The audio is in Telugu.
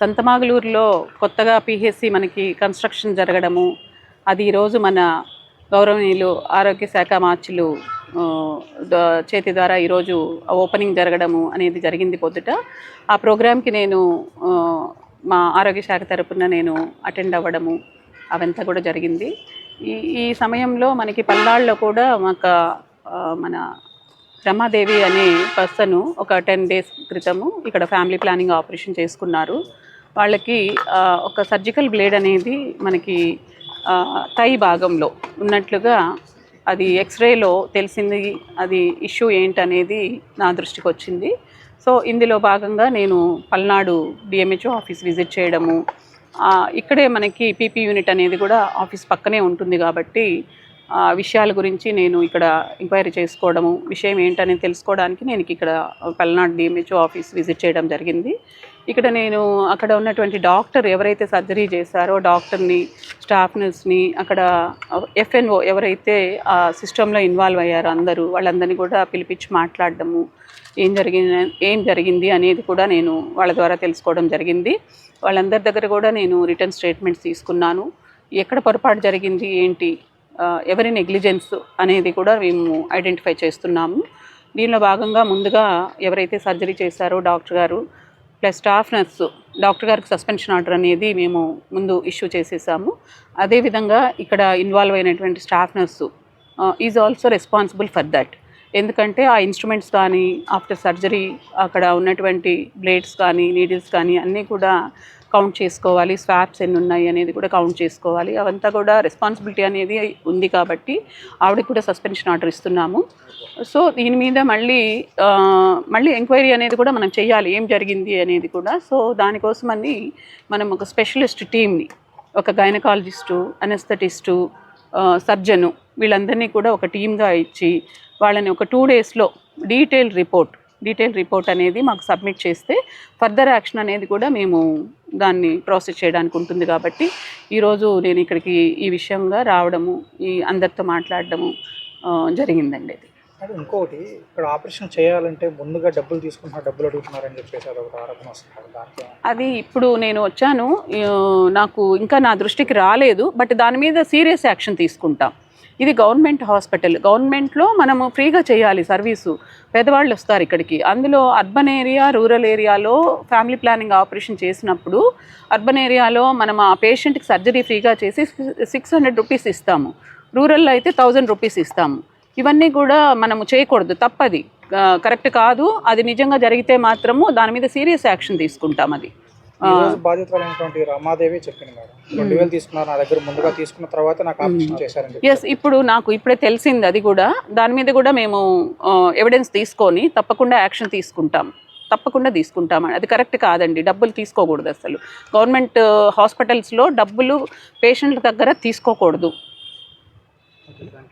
సంతమాగులూరులో కొత్తగా పిహెచ్సి మనకి కన్స్ట్రక్షన్ జరగడము, అది ఈరోజు మన గౌరవనీయులు ఆరోగ్య శాఖ మార్చులు చేతి ద్వారా ఈరోజు ఓపెనింగ్ జరగడము అనేది జరిగింది పొద్దుట. ఆ ప్రోగ్రామ్కి నేను మా ఆరోగ్య శాఖ తరపున నేను అటెండ్ అవ్వడము అవంతా కూడా జరిగింది. ఈ సమయంలో మనకి పల్నాడులో కూడా మన రమాదేవి అనే పర్సన్ ఒక 10 days క్రితము ఇక్కడ ఫ్యామిలీ ప్లానింగ్ ఆపరేషన్ చేసుకున్నారు. వాళ్ళకి ఒక సర్జికల్ బ్లేడ్ అనేది మనకి థై భాగంలో ఉన్నట్లుగా అది ఎక్స్రేలో తెలిసింది. అది ఇష్యూ ఏంటనేది నా దృష్టికి వచ్చింది. సో ఇందులో భాగంగా నేను పల్నాడు డిఎంహెచ్ఓ ఆఫీస్ విజిట్ చేయడము, ఇక్కడే మనకి పీపీ యూనిట్ అనేది కూడా ఆఫీస్ పక్కనే ఉంటుంది కాబట్టి విషయాల గురించి నేను ఇక్కడ ఎంక్వైరీ చేసుకోవడము, విషయం ఏంటనేది తెలుసుకోవడానికి నేను ఇక్కడ పల్నాడు డిఎంహెచ్ఓ ఆఫీస్ విజిట్ చేయడం జరిగింది. ఇక్కడ నేను అక్కడ ఉన్నటువంటి డాక్టర్ ఎవరైతే సర్జరీ చేశారో డాక్టర్ని, స్టాఫ్ నర్స్ని, అక్కడ ఎఫ్ఎన్ఓ ఎవరైతే ఆ సిస్టంలో ఇన్వాల్వ్ అయ్యారో అందరూ వాళ్ళందరినీ కూడా పిలిపించి మాట్లాడడము, ఏం జరిగింది అనేది కూడా నేను వాళ్ళ ద్వారా తెలుసుకోవడం జరిగింది. వాళ్ళందరి దగ్గర కూడా నేను రిటర్న్ స్టేట్మెంట్స్ తీసుకున్నాను. ఎక్కడ పొరపాటు జరిగింది ఏంటి, ఎవరి నెగ్లిజెన్స్ అనేది కూడా మేము ఐడెంటిఫై చేస్తున్నాము. దీనిలో భాగంగా ముందుగా ఎవరైతే సర్జరీ చేశారో డాక్టర్ గారు ప్లస్ స్టాఫ్ నర్సు, డాక్టర్ గారికి సస్పెన్షన్ ఆర్డర్ అనేది మేము ముందు ఇష్యూ చేసేసాము. అదేవిధంగా ఇక్కడ ఇన్వాల్వ్ అయినటువంటి staff nurse is also responsible for that. ఎందుకంటే ఆ ఇన్స్ట్రుమెంట్స్ కానీ ఆఫ్టర్ సర్జరీ అక్కడ ఉన్నటువంటి బ్లేడ్స్ కానీ నీడిల్స్ కానీ అన్నీ కూడా కౌంట్ చేసుకోవాలి, స్వాప్స్ ఎన్ని ఉన్నాయి అనేది కూడా కౌంట్ చేసుకోవాలి. అవంతా కూడా రెస్పాన్సిబిలిటీ అనేది ఉంది కాబట్టి ఆవిడకి కూడా సస్పెన్షన్ ఆర్డర్ ఇస్తున్నాము. సో దీని మీద మళ్ళీ ఎంక్వైరీ అనేది కూడా మనం చేయాలి, ఏం జరిగింది అనేది కూడా. సో దానికోసమని మనం ఒక స్పెషలిస్ట్ టీమ్ని, ఒక గైనకాలజిస్టు, అనెస్థెటిస్టు, సర్జను, వీళ్ళందరినీ కూడా ఒక టీమ్గా ఇచ్చి వాళ్ళని ఒక 2 daysలో డీటెయిల్ రిపోర్ట్ అనేది మాకు సబ్మిట్ చేస్తే ఫర్దర్ యాక్షన్ అనేది కూడా మేము దాన్ని ప్రాసెస్ చేయడానికి ఉంటుంది. కాబట్టి ఈరోజు నేను ఇక్కడికి ఈ విషయంగా రావడము, ఈ అందరితో మాట్లాడడము జరిగిందండి. అది ఇంకొకటి, ఇక్కడ ఆపరేషన్ చేయాలంటే ముందుగా డబ్బులు అడుగుతున్నారని చెప్పేసి అదొక ఆరోపణ వస్తుంది. అది ఇప్పుడు నేను వచ్చాను, నాకు ఇంకా నా దృష్టికి రాలేదు. బట్ దాని మీద సీరియస్ యాక్షన్ తీసుకుంటాం. ఇది గవర్నమెంట్ హాస్పిటల్, గవర్నమెంట్లో మనము ఫ్రీగా చేయాలి సర్వీసు. పేదవాళ్ళు వస్తారు ఇక్కడికి. అందులో అర్బన్ ఏరియా, రూరల్ ఏరియాలో ఫ్యామిలీ ప్లానింగ్ ఆపరేషన్ చేసినప్పుడు అర్బన్ ఏరియాలో మనం ఆ పేషెంట్కి సర్జరీ ఫ్రీగా చేసి 600 రూపీస్ ఇస్తాము, రూరల్లో అయితే 1000 రూపీస్ ఇస్తాము. ఇవన్నీ కూడా మనము చేయకూడదు, తప్పది, కరెక్ట్ కాదు. అది నిజంగా జరిగితే మాత్రము దాని మీద సీరియస్ యాక్షన్ తీసుకుంటాం. అది బాధితులైనటువంటి రమాదేవి చెప్పింది మేడం, 2000 తీసుకున్నారు నా దగ్గర, ముందుగా తీసుకున్న తర్వాత నాకు ఆపరేషన్ చేశారని. ఎస్, ఇప్పుడు నాకు ఇప్పుడే తెలిసింది. అది కూడా దాని మీద కూడా మేము ఎవిడెన్స్ తీసుకొని తప్పకుండా యాక్షన్ తీసుకుంటాం. అది కరెక్ట్ కాదండి, డబ్బులు తీసుకోకూడదు అసలు. గవర్నమెంట్ హాస్పిటల్స్లో డబ్బులు పేషెంట్ల దగ్గర తీసుకోకూడదు.